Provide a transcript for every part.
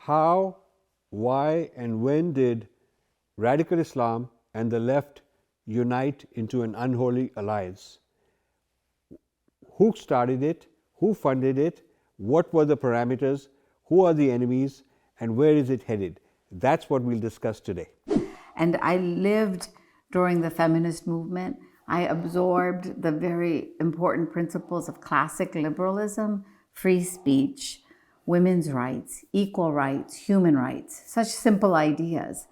how, why, and when did radical Islam and the left unite into an unholy alliance? Who started it? Who funded it? What were the parameters? Who are the enemies? And where is it headed? That's what we'll discuss today. And I lived during the feminist movement. I absorbed the very important principles of classic liberalism, free speech, women's rights, equal rights, human rights, such simple ideas.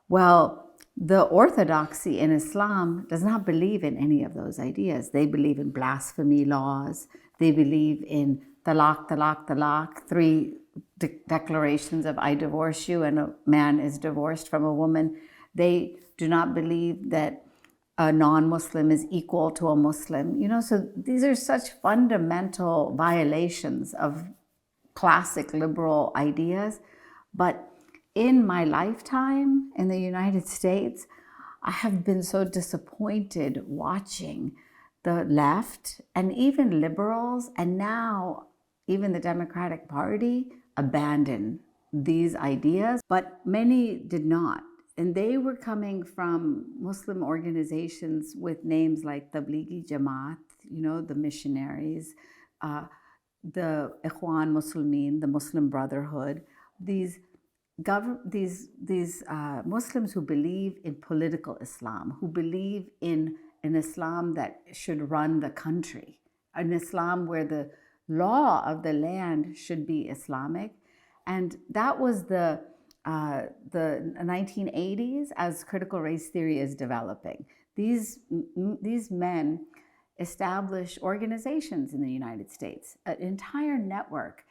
Well, the orthodoxy in Islam does not believe in any of those ideas. They believe in blasphemy laws. They believe in talaq, talaq, talaq, 3 declarations of I divorce you, and a man is divorced from a woman. They do not believe that a non-Muslim is equal to a Muslim. So these are such fundamental violations of classic liberal ideas. But in my lifetime in the United States, I have been so disappointed watching the left and even liberals, and now even the Democratic Party, abandon these ideas. But many did not. And they were coming from Muslim organizations with names like Tablighi Jamaat, the missionaries, the Ikhwan Muslimin, the Muslim Brotherhood, these Muslims who believe in political Islam, who believe in an Islam that should run the country, an Islam where the law of the land should be Islamic. And that was the 1980s as critical race theory is developing. These men established organizations in the United States, an entire network.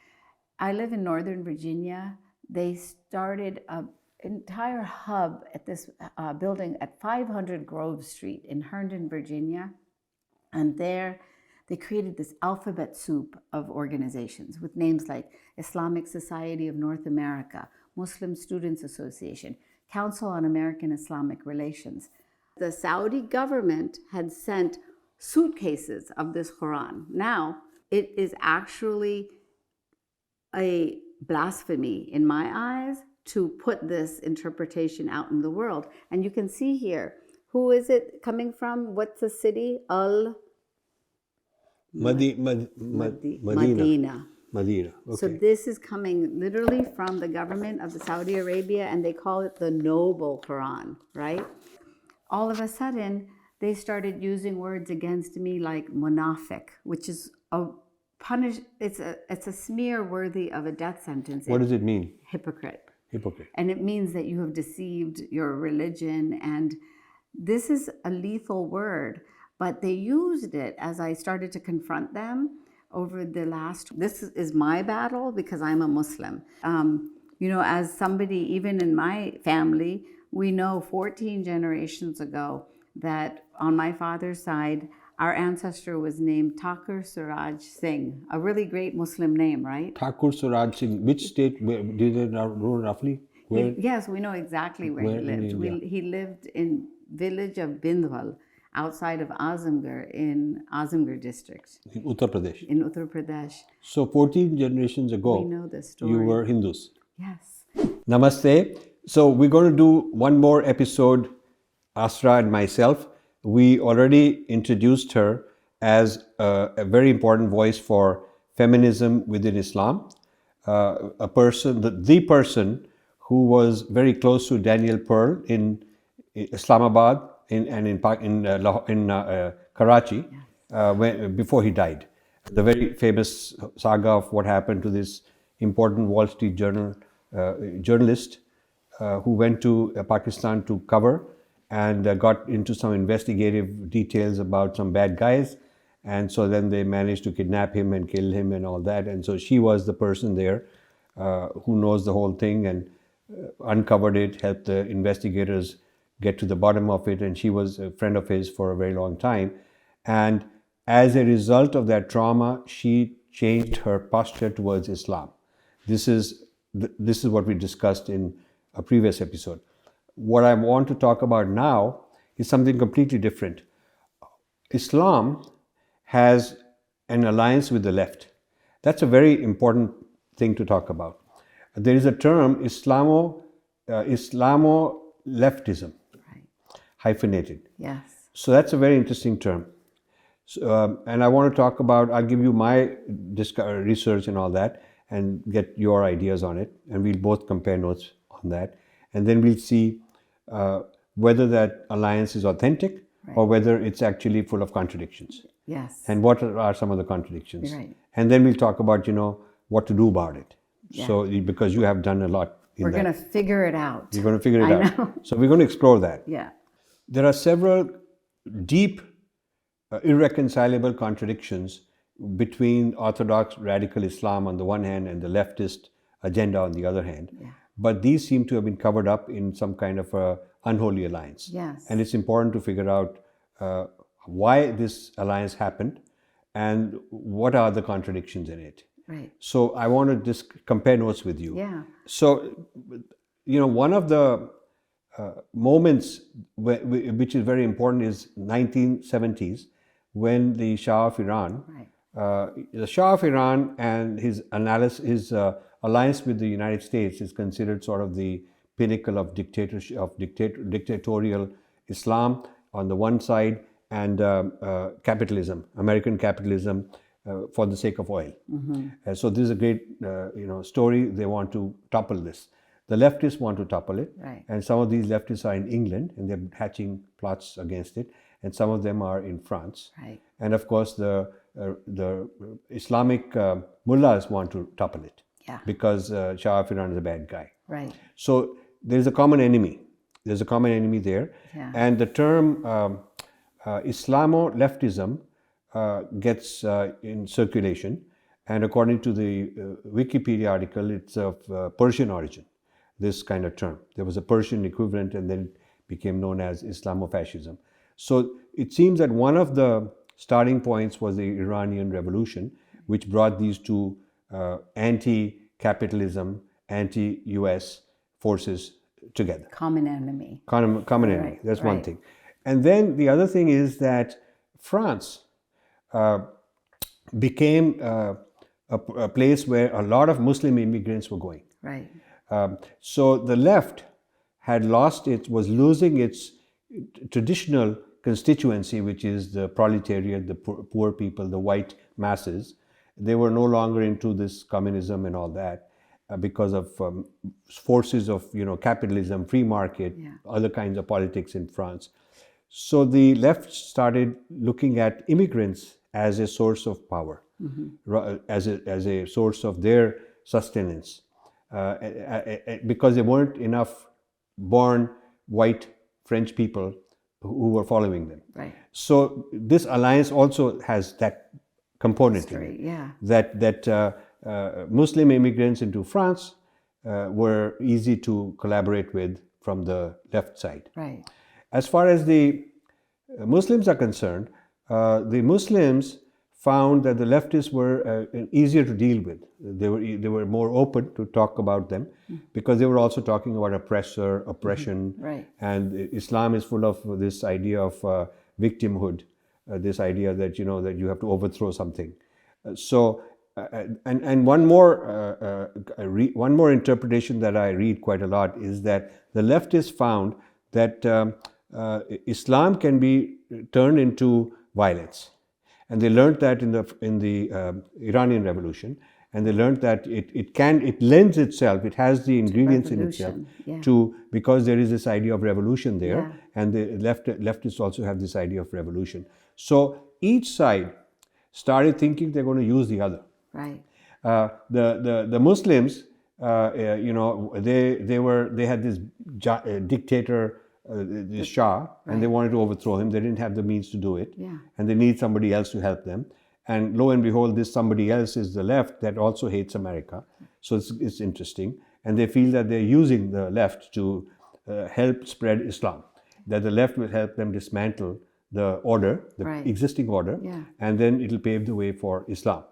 I live in Northern Virginia. They started an entire hub at this building at 500 Grove Street in Herndon, Virginia. And there they created this alphabet soup of organizations with names like Islamic Society of North America, Muslim Students Association, Council on American Islamic Relations. The Saudi government had sent suitcases of this Quran. Now, it is actually a blasphemy in my eyes to put this interpretation out in the world. And you can see here, who is it coming from? What's the city? Medina. Okay. So this is coming literally from the government of Saudi Arabia, and they call it the Noble Quran, right? All of a sudden, they started using words against me like munafiq, which is it's a smear worthy of a death sentence. What does it mean? Hypocrite. Hypocrite. And it means that you have deceived your religion, and this is a lethal word. But they used it as I started to confront them over the last, this is my battle because I'm a Muslim. As somebody, even in my family, we know 14 generations ago that on my father's side, our ancestor was named Thakur Suraj Singh, a really great Muslim name, right? Thakur Suraj Singh. Which state did they know roughly? Where? Yes, we know exactly where he lived. He lived in village of Bindwal, outside of Azamgarh, in Azamgarh district. In Uttar Pradesh. In Uttar Pradesh. So 14 generations ago, we know the story. You were Hindus. Yes. Namaste. So we're going to do one more episode, Asra and myself. We already introduced her as a very important voice for feminism within Islam. A person, the person who was very close to Daniel Pearl in Islamabad in Karachi before he died. The very famous saga of what happened to this important Wall Street Journal journalist who went to Pakistan to cover and got into some investigative details about some bad guys. And so then they managed to kidnap him and kill him and all that. And so she was the person there who knows the whole thing and uncovered it, helped the investigators get to the bottom of it. And she was a friend of his for a very long time. And as a result of that trauma, she changed her posture towards Islam. This is what we discussed in a previous episode. What I want to talk about now is something completely different. Islam has an alliance with the left. That's a very important thing to talk about. There is a term, Islamoleftism, Right. hyphenated. Yes. So that's a very interesting term. So, and I want to talk about, I'll give you my research and all that and get your ideas on it. And we'll both compare notes on that. And then we'll see whether that alliance is authentic or whether it's actually full of contradictions. Yes. And what are some of the contradictions. Right. And then we'll talk about, what to do about it. Yeah. So, because you have done a lot in We're that. going to figure it out. You're going to figure it I out. know. So we're going to explore that. Yeah. There are several deep, irreconcilable contradictions between Orthodox radical Islam on the one hand and the leftist agenda on the other hand. Yeah. But these seem to have been covered up in some kind of a unholy alliance. Yes. And it's important to figure out why this alliance happened and what are the contradictions in it. Right. So I want to just compare notes with you. Yeah. So, one of the moments which is very important is 1970s when the Shah of Iran, the Shah of Iran and his alliance with the United States is considered sort of the pinnacle of dictatorship, of dictatorial Islam on the one side and capitalism, American capitalism, for the sake of oil. So this is a great, story. They want to topple this. The leftists want to topple it, and some of these leftists are in England, and they're hatching plots against it. And some of them are in France. And of course, the Islamic mullahs want to topple it, because Shah of Iran is a bad guy. So there's a common enemy. There's a common enemy there, and the term Islamoleftism gets in circulation, and according to the Wikipedia article, it's of Persian origin, this kind of term. There was a Persian equivalent and then it became known as Islamofascism. So it seems that one of the starting points was the Iranian Revolution, which brought these two anti-capitalism, anti-US forces together. Common enemy. Common enemy, that's one thing. And then the other thing is that France became a place where a lot of Muslim immigrants were going. So the left was losing its traditional constituency, which is the proletariat, the poor people, the white masses. They were no longer into this communism and all that because of forces of capitalism, free market, other kinds of politics in France. So the left started looking at immigrants as a source of power, as a source of their sustenance, because there weren't enough born white French people who were following them. So this alliance also has that component in it, that Muslim immigrants into France were easy to collaborate with from the left side. As far as the Muslims are concerned, the Muslims found that the leftists were easier to deal with. They were more open to talk about them because they were also talking about oppression, and Islam is full of this idea of victimhood, this idea that that you have to overthrow something. So and one more interpretation that I read quite a lot is that the leftists found that Islam can be turned into violence. And they learned that in the Iranian Revolution, and they learned that it lends itself, it has the ingredients in itself because there is this idea of revolution there, and the leftists also have this idea of revolution. So each side started thinking they're going to use the other. The Muslims, they had this dictator, the Shah, and they wanted to overthrow him. They didn't have the means to do it, and they need somebody else to help them. And lo and behold, this somebody else is the left that also hates America. So it's interesting, and they feel that they're using the left to help spread Islam. That the left will help them dismantle the order, the existing order, and then it'll pave the way for Islam.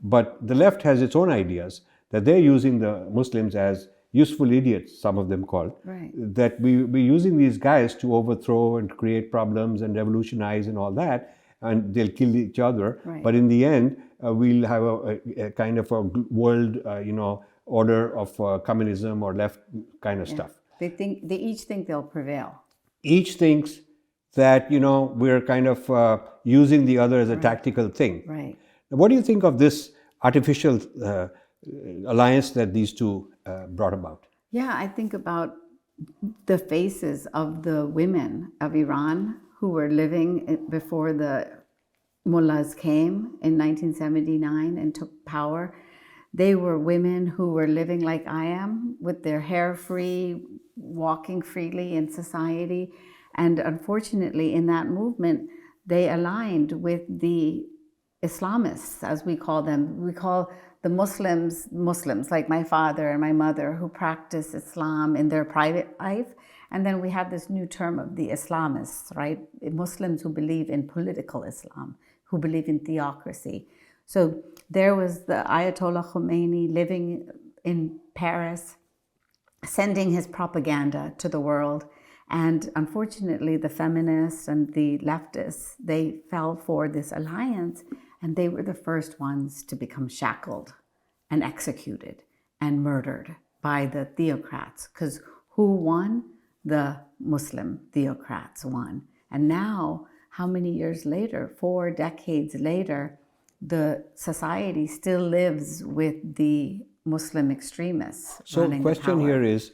But the left has its own ideas that they're using the Muslims as useful idiots, some of them called, that we're using these guys to overthrow and create problems and revolutionize and all that, and they'll kill each other. But in the end, we'll have a kind of a world, order of communism or left kind of stuff. They each think they'll prevail. Each thinks that, we're kind of using the other as a tactical thing. Right. Now, what do you think of this artificial alliance that these two brought about? Yeah, I think about the faces of the women of Iran who were living before the mullahs came in 1979 and took power. They were women who were living like I am, with their hair free, walking freely in society. And unfortunately, in that movement, they aligned with the Islamists, as we call them. We call the Muslims, like my father and my mother, who practice Islam in their private life. And then we have this new term of the Islamists, right? Muslims who believe in political Islam, who believe in theocracy. So there was the Ayatollah Khomeini living in Paris, sending his propaganda to the world. And unfortunately, the feminists and the leftists, they fell for this alliance, and they were the first ones to become shackled and executed and murdered by the theocrats. Because who won? The Muslim theocrats won. And now, how many years later, 4 decades later, the society still lives with the Muslim extremists running the power. So the question here is,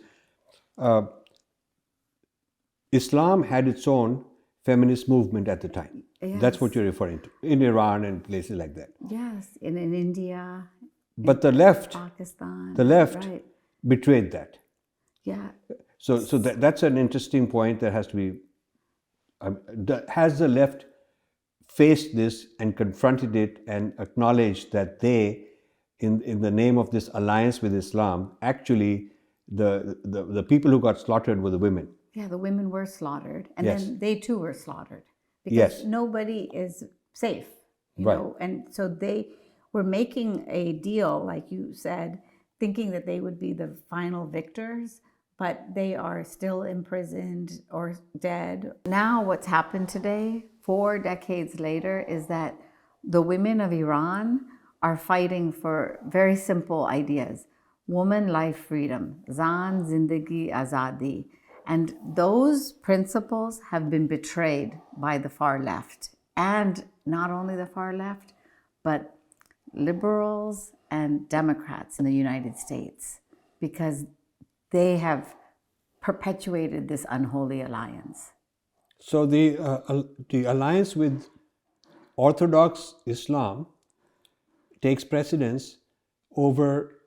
Islam had its own feminist movement at the time. Yes. That's what you're referring to, in Iran and places like that. Yes, in India. But the left, Pakistan. right, betrayed that. Yeah. So that's an interesting point that has to be. Has the left faced this and confronted it and acknowledged that they, in the name of this alliance with Islam, actually the people who got slaughtered were the women. Yeah, the women were slaughtered, and Yes. then they too were slaughtered because Yes. nobody is safe, you Right. know. And so they were making a deal, like you said, thinking that they would be the final victors, but they are still imprisoned or dead. Now, what's happened today, 4 decades later, is that the women of Iran are fighting for very simple ideas: woman, life, freedom, zan, zindagi, azadi. And those principles have been betrayed by the far left. And not only the far left, but liberals and Democrats in the United States, because they have perpetuated this unholy alliance. So the alliance with Orthodox Islam takes precedence over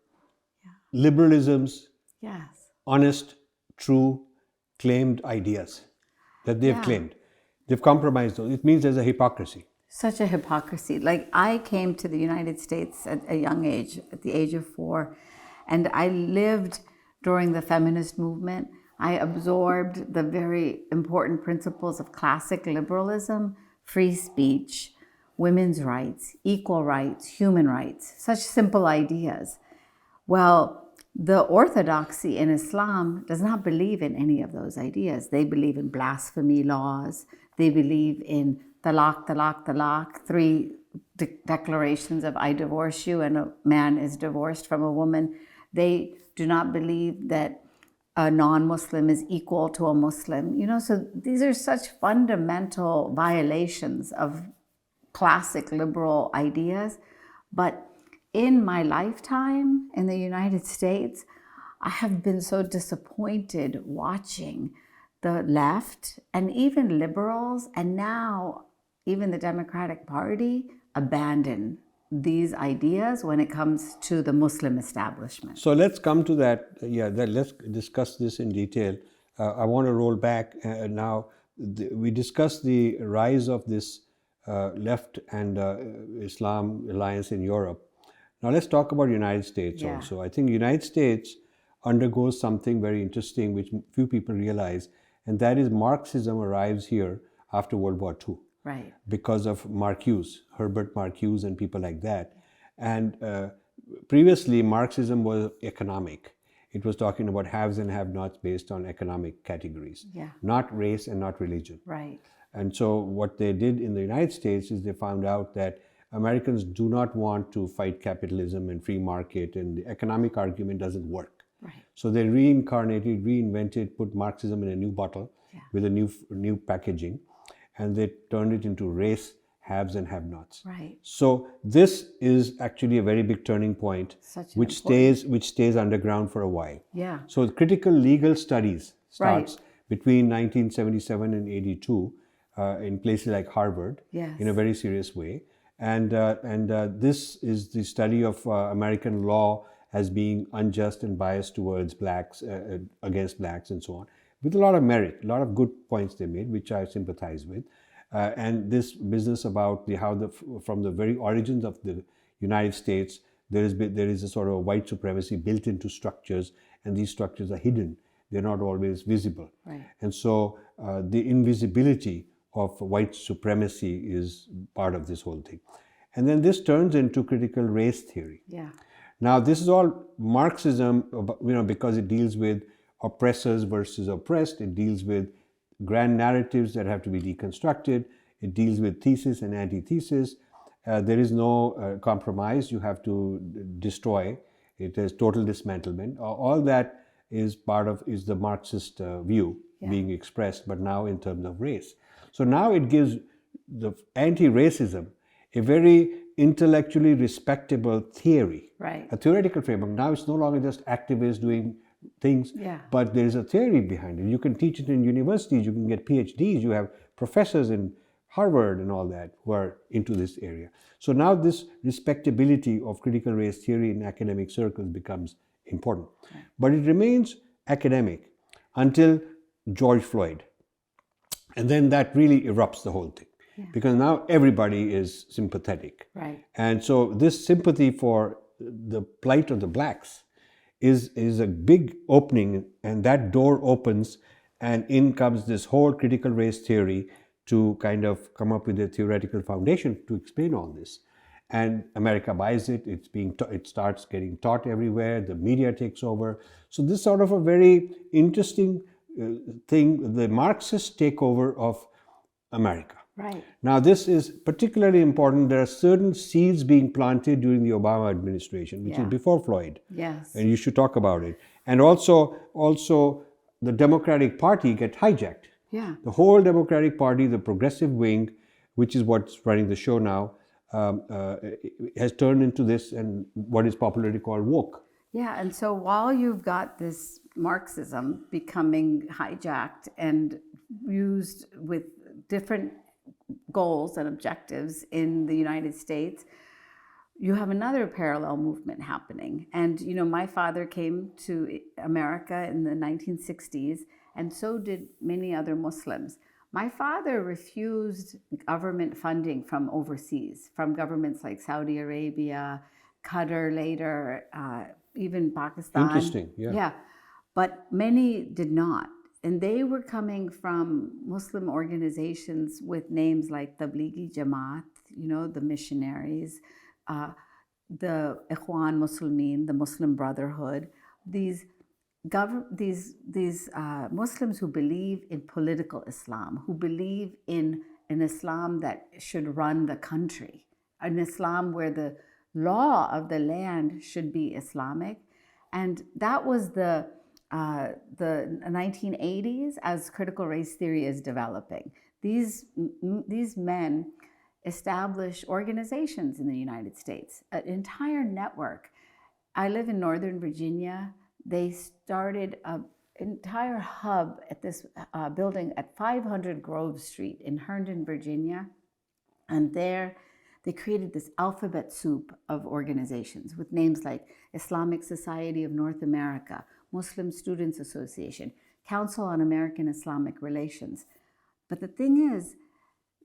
liberalism's Yes. honest, true, claimed ideas that they've claimed. They've compromised those. It means there's a hypocrisy. Such a hypocrisy. Like, I came to the United States at a young age, at the age of 4, and I lived during the feminist movement. I absorbed the very important principles of classic liberalism: free speech, women's rights, equal rights, human rights, such simple ideas. Well, the orthodoxy in Islam does not believe in any of those ideas. They believe in blasphemy laws. They believe in talaq, talaq, talaq, 3 declarations of I divorce you, and a man is divorced from a woman. They do not believe that a non-Muslim is equal to a Muslim. You know, so these are such fundamental violations of classic liberal ideas. But in my lifetime in the United States, I have been so disappointed watching the left and even liberals, and now even the Democratic Party, abandon these ideas when it comes to the Muslim establishment. So let's come to that. Let's discuss this in detail. I want to roll back now. We discussed the rise of this left and Islam alliance in Europe. Now let's talk about United States also. I think United States undergoes something very interesting which few people realize, and that is Marxism arrives here after World War II. Right. Because of Marcuse, Herbert Marcuse and people like that. And previously Marxism was economic. It was talking about haves and have-nots based on economic categories, not race and not religion. Right. And so what they did in the United States is they found out that Americans do not want to fight capitalism and free market, and the economic argument doesn't work. Right. So they reinvented, put Marxism in a new bottle with a new packaging, and they turned it into race, haves and have-nots. Right. So this is actually a very big turning point, which stays underground for a while. Yeah. So critical legal studies starts between 1977 and 82 in places like Harvard in a very serious way. And this is the study of American law as being unjust and biased towards blacks, against blacks and so on, with a lot of merit, a lot of good points they made, which I sympathize with. And this business about from the very origins of the United States, there is a sort of white supremacy built into structures, and these structures are hidden. They're not always visible. Right. And so the invisibility of white supremacy is part of this whole thing. And then this turns into critical race theory. Yeah. Now, this is all Marxism, because it deals with oppressors versus oppressed. It deals with grand narratives that have to be deconstructed. It deals with thesis and antithesis. There is no compromise. You have to destroy. It is total dismantlement. All that is the Marxist view being expressed, but now in terms of race. So now it gives the anti-racism a very intellectually respectable theory, a theoretical framework. Now it's no longer just activists doing things, but there is a theory behind it. You can teach it in universities, you can get PhDs, you have professors in Harvard and all that who are into this area. So now this respectability of critical race theory in academic circles becomes important. But it remains academic until George Floyd. And then that really erupts the whole thing. Because now everybody is sympathetic. Right. And so this sympathy for the plight of the blacks is a big opening, and that door opens, and in comes this whole critical race theory to kind of come up with a theoretical foundation to explain all this. And America buys it. It starts getting taught everywhere. The media takes over. So this is sort of a very interesting thing, the Marxist takeover of America. Right. Now, this is particularly important. There are certain seeds being planted during the Obama administration, which is before Floyd. Yes. And you should talk about it. And also the Democratic Party get hijacked. Yeah. The whole Democratic Party, the progressive wing, which is what's running the show now, has turned into this and what is popularly called woke. Yeah, and so while you've got this Marxism becoming hijacked and used with different goals and objectives in the United States, you have another parallel movement happening. And, my father came to America in the 1960s, and so did many other Muslims. My father refused government funding from overseas, from governments like Saudi Arabia, Qatar later, even Pakistan. Interesting, yeah. Yeah, but many did not. And they were coming from Muslim organizations with names like Tablighi Jamaat, the missionaries, the Ikhwan Muslimin, the Muslim Brotherhood, these Muslims who believe in political Islam, who believe in an Islam that should run the country, an Islam where the law of the land should be Islamic. And that was the 1980s as critical race theory is developing. These men establish organizations in the United States, an entire network. I live in Northern Virginia. They started an entire hub at this building at 500 Grove Street in Herndon, Virginia. And there they created this alphabet soup of organizations with names like Islamic Society of North America, Muslim Students Association, Council on American Islamic Relations. But the thing is,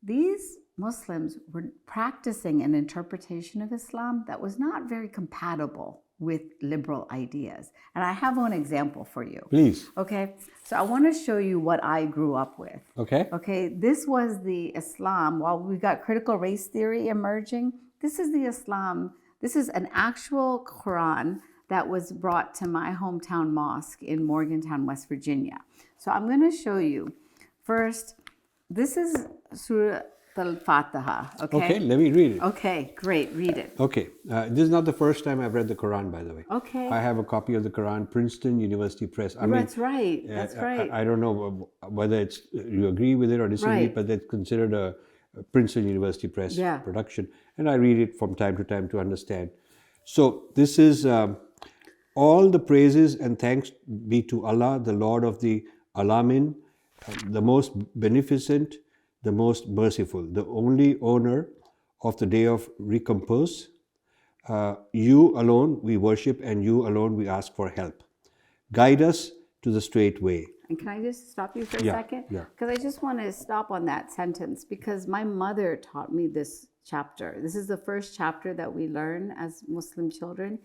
these Muslims were practicing an interpretation of Islam that was not very compatible with liberal ideas. And I have one example for you. Please. Okay, so I want to show you what I grew up with. Okay, this was the Islam. While we got critical race theory emerging, this is the Islam. This is an actual Quran that was brought to my hometown mosque in Morgantown, West Virginia. So I'm going to show you. First, this is Surah al-Fatiha. Okay. Okay, let me read it. Okay, great. Read it. Okay, this is not the first time I've read the Quran, by the way. Okay. I have a copy of the Quran, Princeton University Press. I mean, That's right. That's right. I don't know whether it's you agree with it or disagree, Right. but it's considered a Princeton University Press Yeah. production, and I read it from time to time to understand. So this is all the praises and thanks be to Allah, the Lord of the Alamin, the most beneficent, the most merciful, the only owner of the day of recompense. You alone we worship, and you alone we ask for help. Guide us to the straight way. And can I just stop you for a Yeah, second? yeah. Because I just want to stop on that sentence, because my mother taught me this chapter. This is the first chapter that we learn as Muslim children.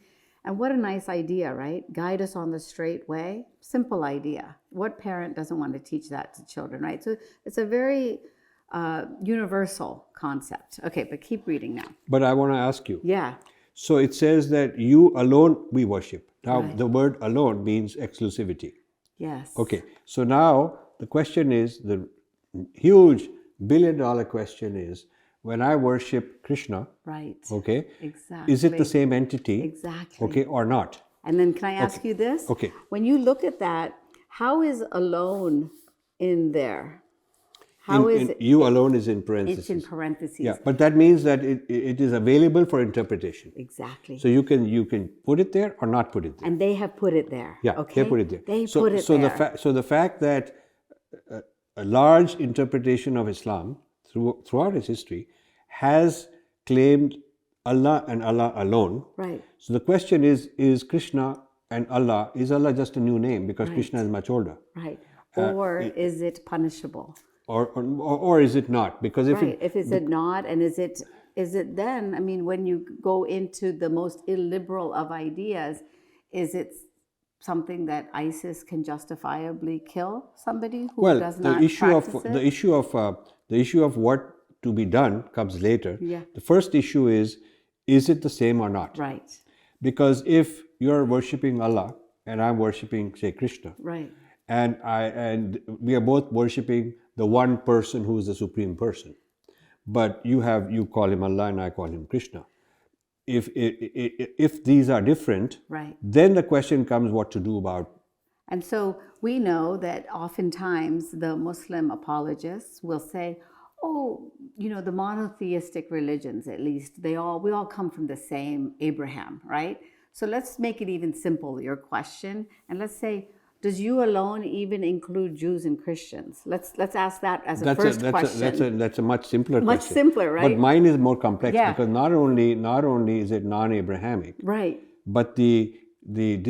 And what a nice idea, right? Guide us on the straight way. Simple idea. What parent doesn't want to teach that to children, right? So it's a very universal concept. Okay, but keep reading now. But I want to ask you. Yeah. So it says that you alone we worship. Now Right. the word alone means exclusivity. Yes. Okay, so now the question is, the huge billion-dollar question is, when I worship Krishna, Right. okay, Exactly. is it the same entity? Exactly. Okay, or not? And then can I ask you this? Okay. When you look at that, how is alone in there? How is it? You alone is in It's parentheses. in parentheses. Yeah, but that means that it is available for interpretation. Exactly. So you can put it there or not put it there. And they have put it there. Yeah, Okay. they put it there. They so, put it so there. So the fact that a large interpretation of Islam throughout its history has claimed Allah and Allah alone. Right. So the question is Krishna and Allah, is Allah just a new name because Krishna is much older? Right. Or is it punishable? Or is it not? Because if Right. If is it not, and is it then? I mean, when you go into the most illiberal of ideas, is it something that ISIS can justifiably kill somebody who does not practice it? the issue of what to be done comes later. Yeah. The first issue is it the same or not? Right. Because if you're worshipping Allah and I'm worshipping, say, Krishna, Right. and we are both worshipping the one person who is the supreme person, but you call him Allah and I call him Krishna. If these are different, Right. then the question comes what to do about. And so we know that oftentimes the Muslim apologists will say, oh, the monotheistic religions, at least, we all come from the same Abraham, right? So let's make it even simple, your question, and let's say, does you alone even include Jews and Christians? Let's ask that as a first question. That's a much simpler Much question. simpler, right? But mine is more complex Yeah. because not only is it non-Abrahamic, Right. but the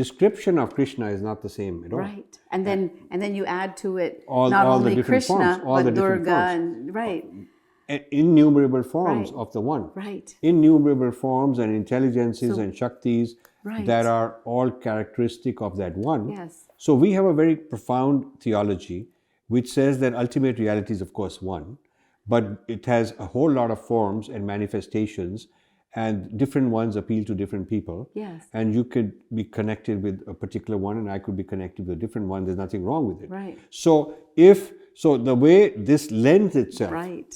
description of Krishna is not the same at all. Right. And then you add to it All not the only different Krishna, forms, all the but different Durga forms. and right. Innumerable forms Right. of the one. Right. Innumerable forms and intelligences and shaktis Right. that are all characteristic of that one. Yes. So we have a very profound theology which says that ultimate reality is of course one, but it has a whole lot of forms and manifestations, and different ones appeal to different people. Yes. And you could be connected with a particular one and I could be connected with a different one. There's nothing wrong with it. Right. So the way this lends itself Right.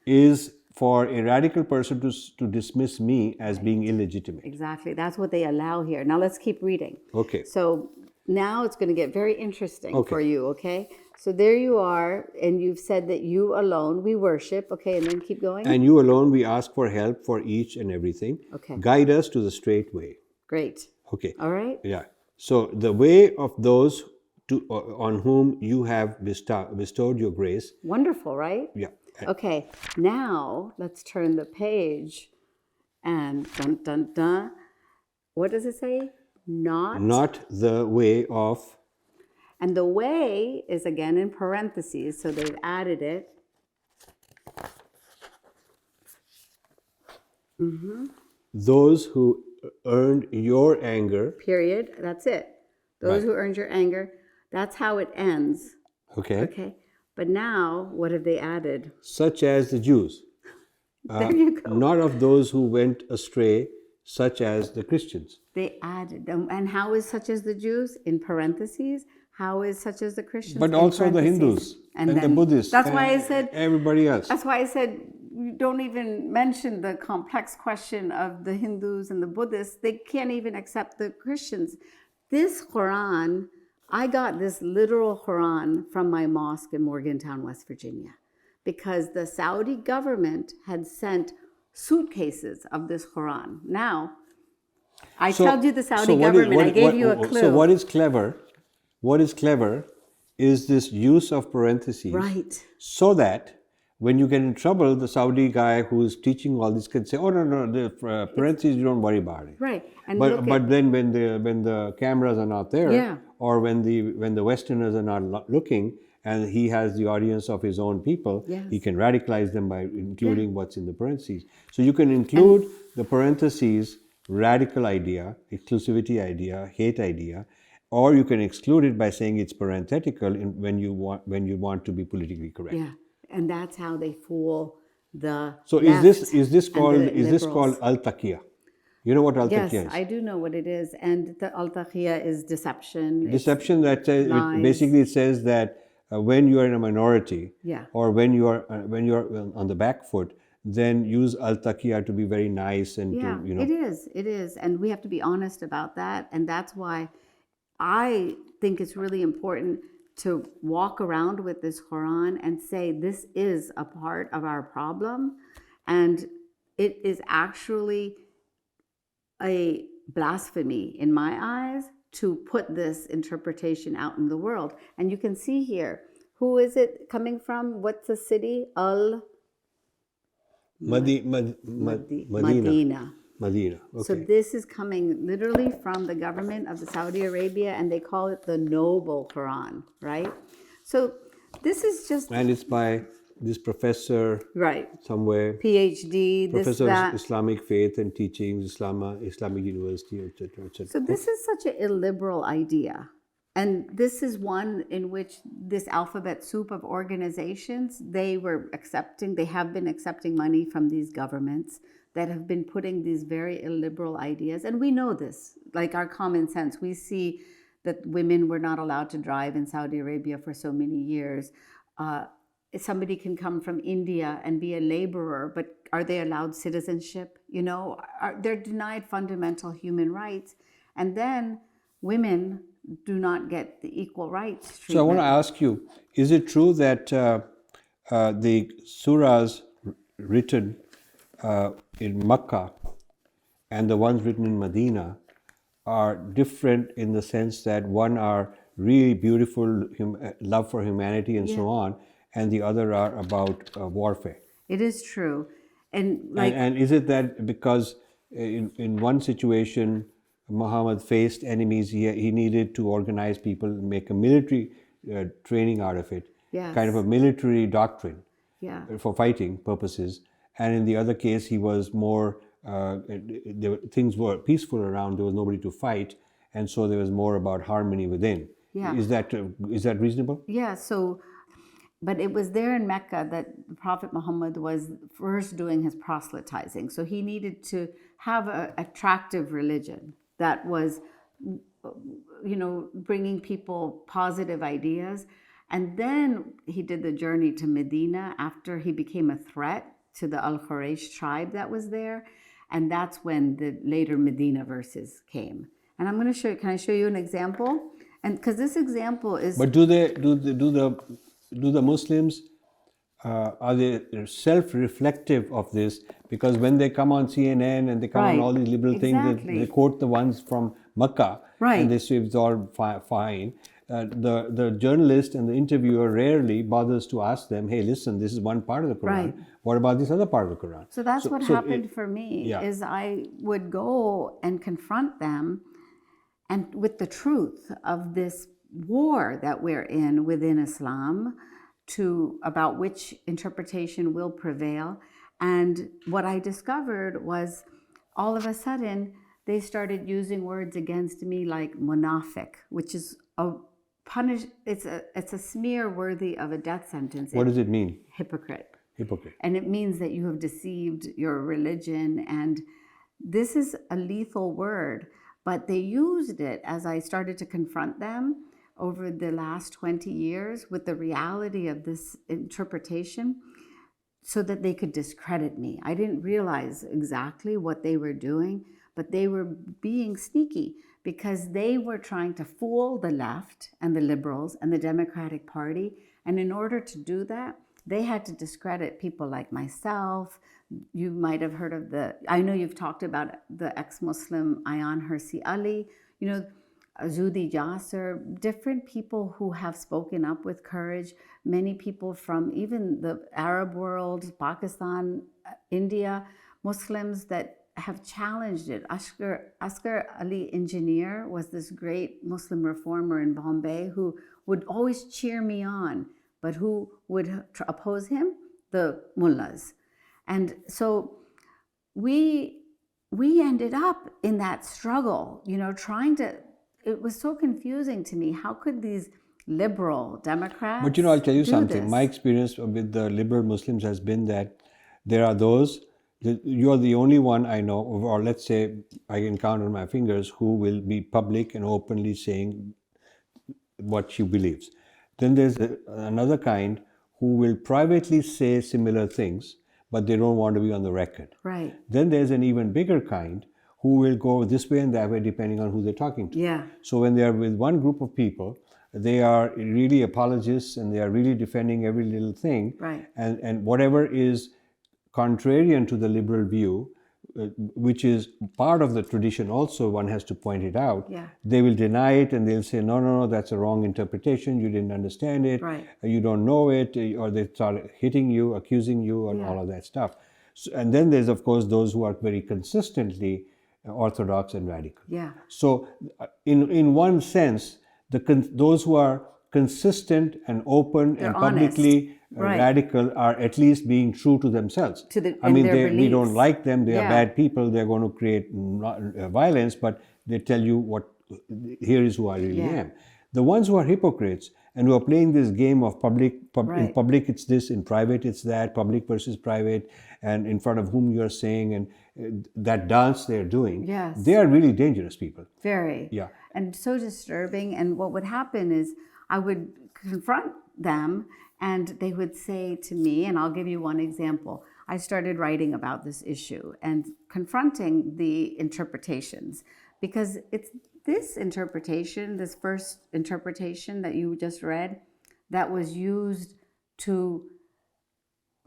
is for a radical person to dismiss me as being illegitimate. Exactly. That's what they allow here. Now let's keep reading. Okay. So now it's going to get very interesting Okay. for you, okay? So there you are, and you've said that you alone we worship, okay, and then keep going. And you alone we ask for help for each and everything. Okay. Guide us to the straight way. Great. Okay. All right. Yeah. So the way of those on whom you have bestowed your grace. Wonderful, right? Yeah. Okay. Now let's turn the page, and dun dun dun. What does it say? Not the way of. And the way is again in parentheses, so they've added it. Those who earned your anger. Period. That's it. Those who earned your anger. That's how it ends. Okay. Okay. But now, what have they added? Such as the Jews. There you go. Not of those who went astray, such as the Christians. They added. And how is such as the Jews? In parentheses. How is such as the Christians? But In also the parentheses. Hindus and the then- Buddhists. That's and why I said. everybody else. That's why I said you don't even mention the complex question of the Hindus and the Buddhists. They can't even accept the Christians. This Quran, I got this literal Quran from my mosque in Morgantown, West Virginia, because the Saudi government had sent suitcases of this Quran. Now, I told you the Saudi government, I gave you a clue. So what is clever is this use of parentheses. Right. So that when you get in trouble, the Saudi guy who is teaching all this can say, oh, no, the parentheses, you don't worry about it. Right. And but then when the cameras are not there, Yeah. or when the Westerners are not looking, and he has the audience of his own people, Yes. he can radicalize them by including what's in the parentheses. So you can include the parentheses, radical idea, exclusivity idea, hate idea, or you can exclude it by saying it's parenthetical when you want to be politically correct. Yeah, and that's how they fool the So left is this called liberals. al-taqiyya? You know what al-taqiyya Yes, is? I do know what it is, and the al-taqiyya is deception. It's Deception that says lies. basically it says that when you are in a minority, Yeah. or when you are on the back foot, then use al-taqiyya to be very nice and Yeah, to, you know. it is, and we have to be honest about that, and that's why I think it's really important to walk around with this Quran and say this is a part of our problem, and it is actually a blasphemy in my eyes to put this interpretation out in the world. And you can see here, who is it coming from? What's the city? Medina. Okay. So this is coming literally from the government of the Saudi Arabia, and they call it the Noble Quran, right? So this is just... And it's by this professor somewhere, PhD, professor this, that. of Islamic faith and teachings, Islamic University, etc., etc. So this is such an illiberal idea. And this is one in which this alphabet soup of organizations, they have been accepting money from these governments that have been putting these very illiberal ideas. And we know this, like our common sense. We see that women were not allowed to drive in Saudi Arabia for so many years. Somebody can come from India and be a laborer, but are they allowed citizenship? You know, they're denied fundamental human rights. And then women do not get the equal rights treatment. So I want to ask you, is it true that the surahs written in Makkah and the ones written in Medina are different in the sense that one are really beautiful love for humanity and so on, and the other are about warfare? It is true. And is it that because in one situation Muhammad faced enemies, he needed to organize people, make a military training out of it, kind of a military doctrine for fighting purposes. And in the other case, he was more, things were peaceful around, there was nobody to fight, and so there was more about harmony within. Yeah. Is that reasonable? Yeah, so, but it was there in Mecca that the Prophet Muhammad was first doing his proselytizing. So he needed to have an attractive religion that was, you know, bringing people positive ideas. And then he did the journey to Medina after he became a threat to the Al-Quraysh tribe that was there. And that's when the later Medina verses came. And I'm going to show you, can I show you an example? And because this example is... But do the Muslims, are they self-reflective of this? Because when they come on CNN and they come on all these liberal things, they quote the ones from Makkah, and they say it's all fine. The journalist and the interviewer rarely bothers to ask them, hey, listen, this is one part of the Quran. What about this other part of the Quran? So that's what happened for me, is I would go and confront them and with the truth of this war that we're in within Islam, about which interpretation will prevail. And what I discovered was all of a sudden they started using words against me like munafiq, which is it's a smear worthy of a death sentence. What does it mean? Hypocrite. Hypocrite. And it means that you have deceived your religion. And this is a lethal word, but they used it as I started to confront them over the last 20 years with the reality of this interpretation. so that they could discredit me. I didn't realize exactly what they were doing, but they were being sneaky because they were trying to fool the left and the liberals and the Democratic Party. And in order to do that, they had to discredit people like myself. You might have heard of I know you've talked about the ex-Muslim Ayan Hirsi Ali, Zudi Jasser, different people who have spoken up with courage, many people from even the Arab world, Pakistan, India, Muslims that have challenged it. Asghar Ali Engineer was this great Muslim reformer in Bombay who would always cheer me on, but who would oppose him? The mullahs. And so we ended up in that struggle, trying to, it was so confusing to me. How could these liberal Democrats But I'll tell you do something. this? My experience with the liberal Muslims has been that there are those, you're the only one I know, or let's say I can count on my fingers, who will be public and openly saying what she believes. Then there's another kind who will privately say similar things, but they don't want to be on the record. Right. Then there's an even bigger kind who will go this way and that way depending on who they're talking to. Yeah. So when they're with one group of people, they are really apologists and they are really defending every little thing. Right. And whatever is contrarian to the liberal view, which is part of the tradition also, one has to point it out, Yeah. they will deny it and they'll say, no, that's a wrong interpretation, you didn't understand it, Right. you don't know it, or they start hitting you, accusing you, and all of that stuff. So, and then there's, of course, those who are very consistently orthodox and radical. Yeah. So in one sense, those who are consistent and open They're and honest. publicly Right. radical are at least being true to themselves. To I mean, their we don't beliefs. like them, they are Yeah. bad people, they're going to create violence, but they tell you here is who I really Yeah. am. The ones who are hypocrites and who are playing this game of in Right. public it's this, in private it's that, public versus private, and in front of whom you're saying, and that dance they're doing, Yes. they are really dangerous people. Very. Yeah. And so disturbing. And what would happen is I would confront them and they would say to me, and I'll give you one example. I started writing about this issue and confronting the interpretations, because it's this interpretation, this first interpretation that you just read, that was used to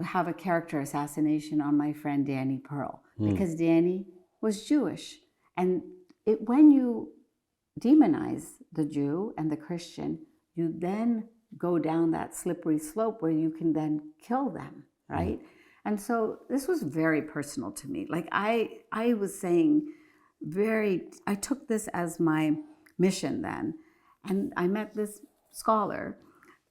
have a character assassination on my friend Danny Pearl, because Danny was Jewish. And when you demonize the Jew and the Christian, you then go down that slippery slope where you can then kill them, right? And so this was very personal to me. Like I was saying, I took this as my mission then. And I met this scholar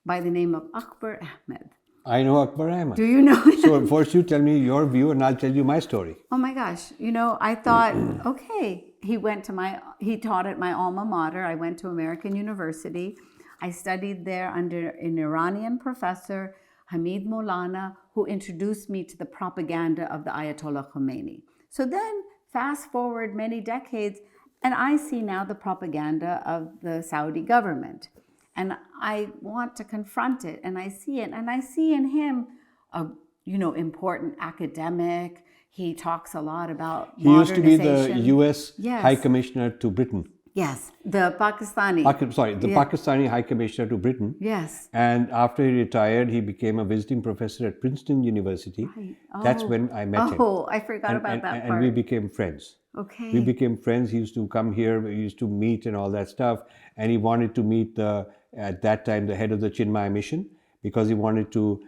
by the name of Akbar Ahmed. I know Akbar Ahmed. Do you know him? So first you tell me your view and I'll tell you my story. Oh my gosh. I thought, okay, he taught at my alma mater. I went to American University. I studied there under an Iranian professor, Hamid Maulana, who introduced me to the propaganda of the Ayatollah Khomeini. So then fast forward many decades, and I see now the propaganda of the Saudi government. And I want to confront it, and I see it, and I see in him a important academic. He talks a lot about He used to be the modernization. U.S. Yes. High Commissioner to Britain. Yes, the Pakistani. Pakistani High Commissioner to Britain. Yes. And after he retired, he became a visiting professor at Princeton University. Right. That's when I met him. Oh, I forgot about that part. And we became friends. Okay. We became friends. He used to come here. We used to meet and all that stuff. And he wanted to meet at that time the head of the Chinmaya mission, because he wanted to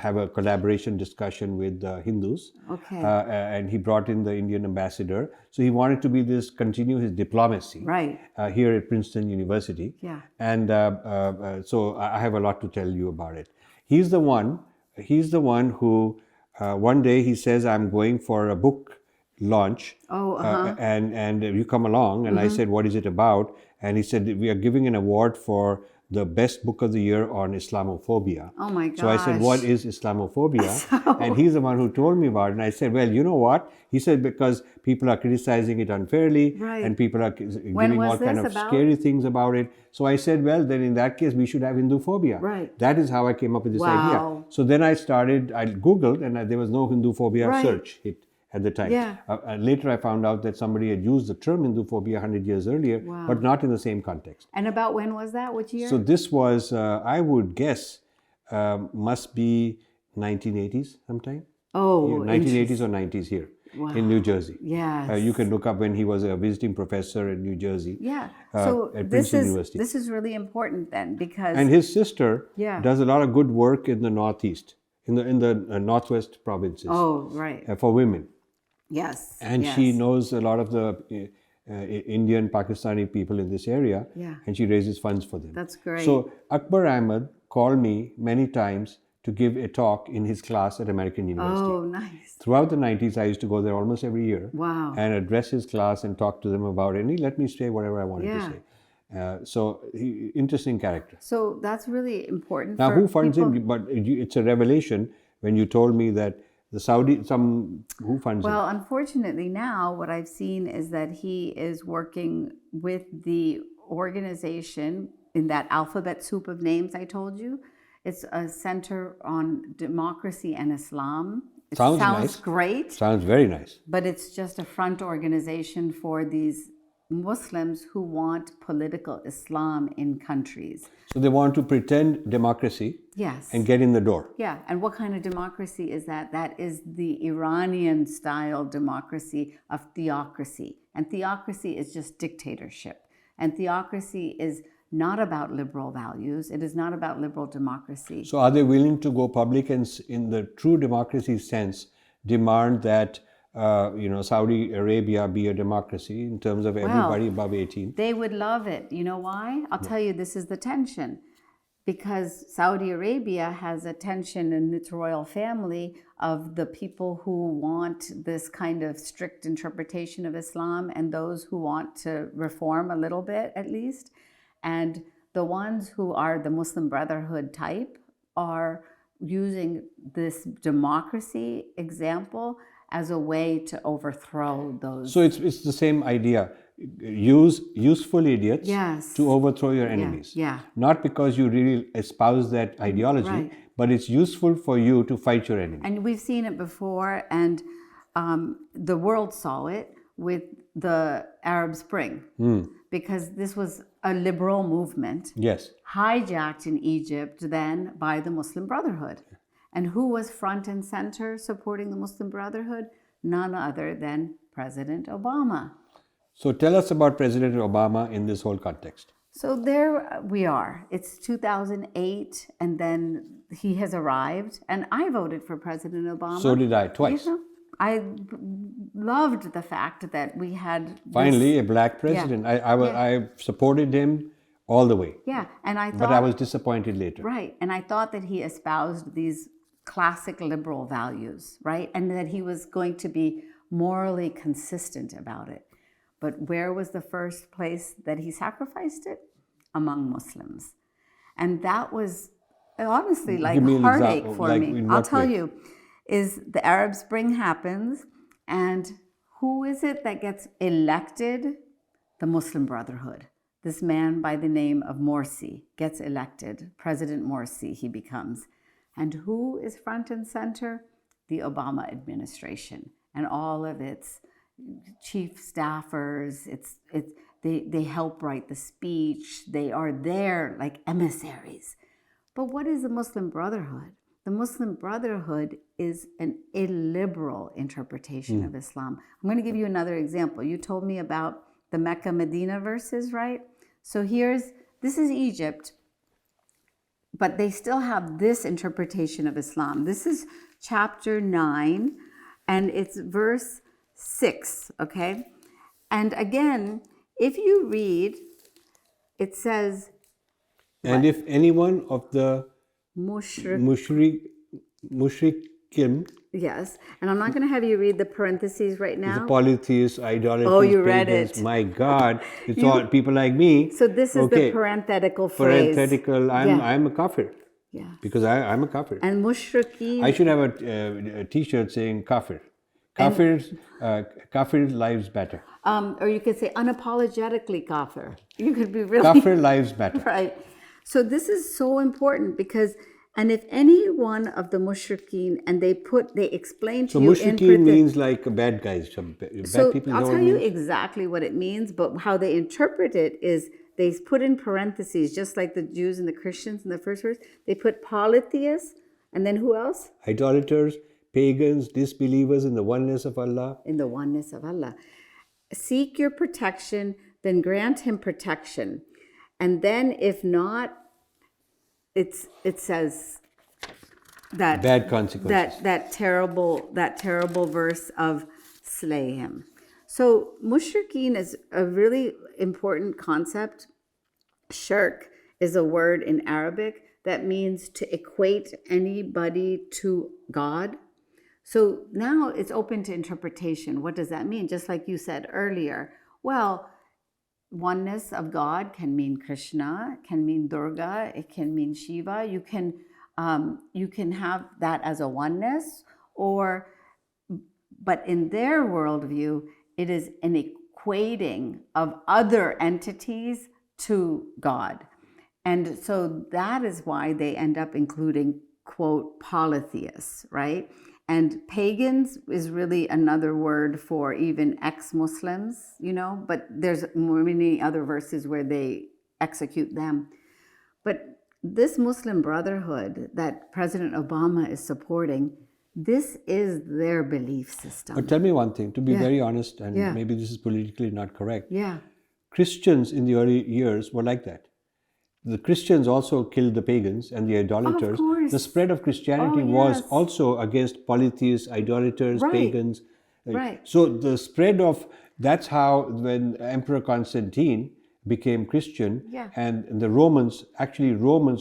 have a collaboration discussion with Hindus. Okay. And he brought in the Indian ambassador. So he wanted to continue his diplomacy. Right. Here at Princeton University. Yeah. And so I have a lot to tell you about it. He's the one who one day he says, I'm going for a book launch. Oh, uh-huh. And you come along, and I said, what is it about? and he said, we are giving an award for the best book of the year on Islamophobia. Oh my gosh. So I said, what is Islamophobia? And he's the one who told me about it. And I said, well, you know what? He said, because people are criticizing it unfairly, Right. and people are giving all kind of about? scary things about it. So I said, well, then in that case, we should have Hinduphobia. Right. That is how I came up with this idea. Wow. So then I Googled, and there was no Hinduphobia Right. search hit at the time. Yeah. Later I found out that somebody had used the term Hinduphobia 100 years earlier, Wow. but not in the same context. And about when was that? Which year? So this was, I would guess, must be 1980s sometime. Oh, Yeah, 1980s or 90s here in New Jersey. Yes. You can look up when he was a visiting professor in New Jersey. Yeah. So at this Princeton is University. this is really important then, because And his sister Yeah. does a lot of good work in the Northeast, in the Northwest provinces oh right. for women. Yes. And yes. she knows a lot of the Indian, Pakistani people in this area, Yeah. and she raises funds for them. That's great. So Akbar Ahmed called me many times to give a talk in his class at American University. Oh, nice. Throughout the 90s, I used to go there almost every year Wow. and address his class and talk to them about it. And he let me say whatever I wanted Yeah. to say. Interesting character. So that's really important. Now, for who funds people. him? But it's a revelation when you told me that the who funds him? Well, unfortunately, now what I've seen is that he is working with the organization in that alphabet soup of names I told you. It's a center on democracy and Islam. It Sounds sounds nice. great, Sounds very nice. but it's just a front organization for these Muslims who want political Islam in countries. So they want to pretend democracy Yes. and get in the door. Yeah, and what kind of democracy is that? That is the Iranian style democracy of theocracy. And theocracy is just dictatorship. And theocracy is not about liberal values. It is not about liberal democracy. So are they willing to go public and, in the true democracy sense, demand that Saudi Arabia be a democracy in terms of everybody above 18? They would love it. You know why? I'll tell you, this is the tension. Because Saudi Arabia has a tension in its royal family of the people who want this kind of strict interpretation of Islam and those who want to reform a little bit at least. And the ones who are the Muslim Brotherhood type are using this democracy example as a way to overthrow those. So it's the same idea. Use useful idiots Yes. to overthrow your enemies. yeah. Not because you really espouse that ideology, Right. but it's useful for you to fight your enemy. And we've seen it before, and the world saw it with the Arab Spring, because this was a liberal movement Yes. hijacked in Egypt then by the Muslim Brotherhood. And who was front and center supporting the Muslim Brotherhood? None other than President Obama. So tell us about President Obama in this whole context. So there we are. It's 2008, and then he has arrived, and I voted for President Obama. So did I, twice. You know, I loved the fact that we had Finally, a black president. I supported him all the way. Yeah, and I thought, But I was disappointed later. right, and I thought that he espoused these classic liberal values, right, and that he was going to be morally consistent about it. But where was the first place that he sacrificed it? Among Muslims. And that was honestly like Give me an heartache example, for like me. in I'll what tell way? you, is the Arab Spring happens, and who is it that gets elected? The Muslim Brotherhood. This man by the name of Morsi gets elected. President Morsi he becomes. And who is front and center? The Obama administration and all of its chief staffers. They help write the speech. They are there like emissaries. But what is the Muslim Brotherhood? The Muslim Brotherhood is an illiberal interpretation of Islam. I'm going to give you another example. You told me about the Mecca-Medina verses, right? So this is Egypt, but they still have this interpretation of Islam. This is chapter 9, and it's verse 6, okay? And again, if you read, it says, And if anyone of the Mushrik, mushrik Yes. And I'm not going to have you read the parentheses right is a now. polytheist, idolaters, Oh, you read pagans. it. My God, it's You- all people like me. So this is the Okay, parenthetical phrase. parenthetical. I'm a kafir Yeah. because I'm a kafir. And I mushrikeen. should have a T-shirt saying kafir. Kafir lives better. Or you could say unapologetically kafir. You could be really Kafir lives better. right. So this is so important because, and if any one of the mushrikeen, and they explain to So you mushrikeen means like bad guys. Bad So people. I'll know tell what it you means? exactly what it means, but how they interpret it is they put in parentheses, just like the Jews and the Christians in the first verse. They put polytheists, and then who else? Idolaters, pagans, disbelievers in the oneness of Allah. In the oneness of Allah. Seek your protection, then grant him protection. And then if not, it says that Bad consequences. that terrible verse of slay him. So mushrikeen is a really important concept. Shirk is a word in Arabic that means to equate anybody to God. So now it's open to interpretation. What does that mean? Just like you said earlier. Well, oneness of God can mean Krishna, can mean Durga, it can mean Shiva. You can have that as a oneness, but in their worldview, it is an equating of other entities to God. And so that is why they end up including, quote, polytheists, right? And pagans is really another word for even ex-Muslims, but there's many other verses where they execute them. But this Muslim Brotherhood that President Obama is supporting, this is their belief system. But tell me one thing, to be very honest, and Yeah. maybe this is politically not correct. Yeah. Christians in the early years were like that. The Christians also killed the pagans and the idolaters. Of course. The spread of Christianity Oh, was yes. also against polytheists, idolaters, Right. pagans. Right. So the spread of, that's how when Emperor Constantine became Christian, Yeah. and the Romans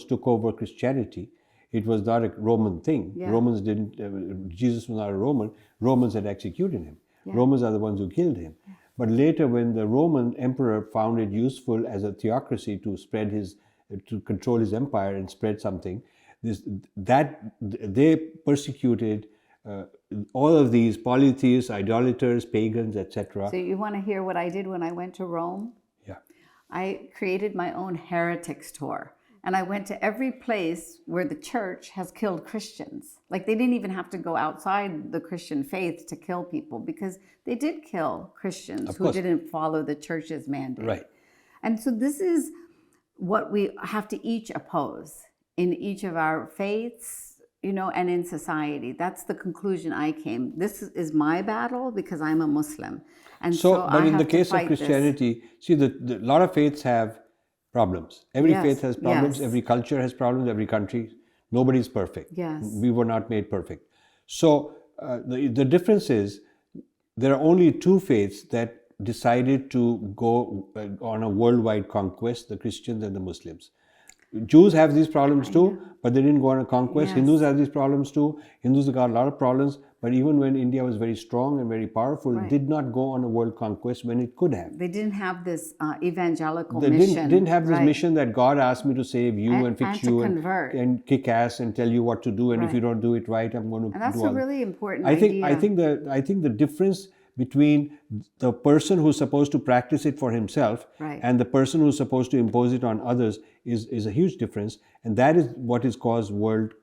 took over Christianity. It was not a Roman thing. Yeah. Romans didn't, Jesus was not a Roman. Romans had executed him. Yeah. Romans are the ones who killed him. But later, when the Roman emperor found it useful as a theocracy to to control his empire and spread something, they persecuted all of these polytheists, idolaters, pagans, etc. So you want to hear what I did when I went to Rome? Yeah. I created my own heretics tour. And I went to every place where the church has killed Christians. Like they didn't even have to go outside the Christian faith to kill people, because they did kill Christians who didn't follow the church's mandate. Right. And so this is what we have to each oppose in each of our faiths, and in society. That's the conclusion I came. This is my battle because I'm a Muslim. And so but I in have the to case of fight this. Christianity, see, a lot of faiths have problems. Every Yes, faith has problems. yes. Every culture has problems. Every country. Nobody's perfect. Yes. We were not made perfect. So the difference is there are only two faiths that decided to go on a worldwide conquest, the Christians and the Muslims. Jews have these problems too, but they didn't go on a conquest. Yes. Hindus have these problems too. Hindus got a lot of problems, but even when India was very strong and very powerful, did not go on a world conquest when it could have. They didn't have this evangelical They mission. didn't have this right. mission that God asked me to save you and fix and to you convert. and kick ass and tell you what to do, and if Right. you don't do it right, I'm going to And that's do a all that. really important I idea. think the difference between the person who's supposed to practice it for himself Right. and the person who's supposed to impose it on others is a huge difference, and that is what has caused world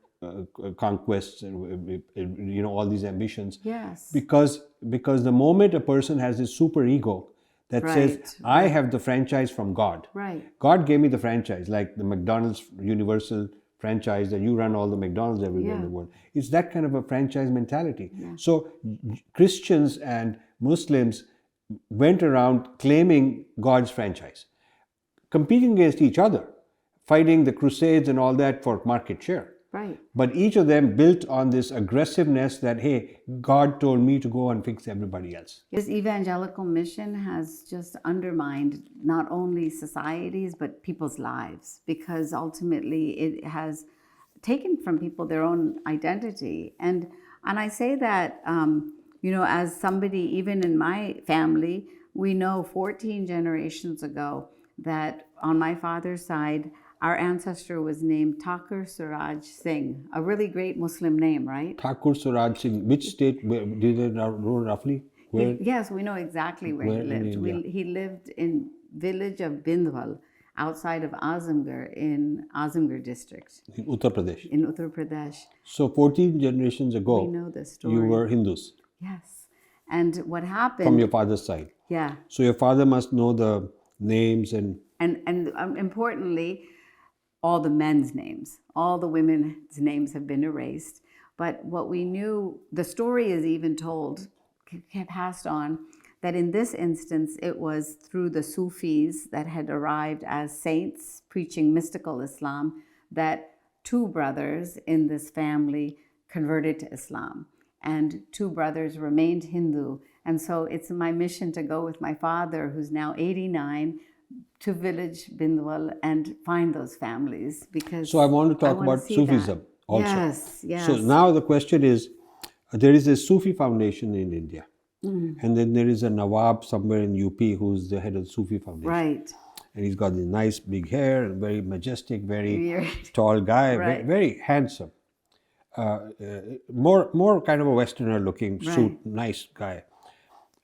conquests and all these ambitions. Yes. Because the moment a person has this super ego that says, Right. I have the franchise from God. Right. God gave me the franchise, like the McDonald's universal franchise that you run all the McDonald's everywhere in Yeah. the world. It's that kind of a franchise mentality. So Christians and Muslims went around claiming God's franchise, competing against each other, fighting the crusades and all that for market share. Right. But each of them built on this aggressiveness that, hey, God told me to go and fix everybody else. This evangelical mission has just undermined not only societies, but people's lives, because ultimately it has taken from people their own identity. And And I say that, as somebody, even in my family, we know 14 generations ago that on my father's side, our ancestor was named Thakur Suraj Singh, a really great Muslim name, right? Thakur Suraj Singh, which state did they know roughly? Where? Yes, we know exactly where he lived. He lived in village of Bindwal, outside of Azamgarh, in Azamgarh district. In Uttar Pradesh. In Uttar Pradesh. So 14 generations ago, we know the story. You were Hindus. Yes. And what happened... From your father's side. Yeah. So your father must know the names and... And importantly, all the men's names. All the women's names have been erased. But what we knew, the story is even told, passed on, that in this instance, it was through the Sufis that had arrived as saints preaching mystical Islam that 2 brothers in this family converted to Islam. And 2 brothers remained Hindu. And so it's my mission to go with my father, who's now 89, to village Bindwal and find those families, because So I want to talk about Sufism also. Yes. So now the question is, there is a Sufi foundation in India. And then there is a Nawab somewhere in UP who's the head of the Sufi foundation. Right. And he's got this nice big hair, and very majestic, very tall guy, Right. very handsome. More kind of a Westerner looking suit, nice guy.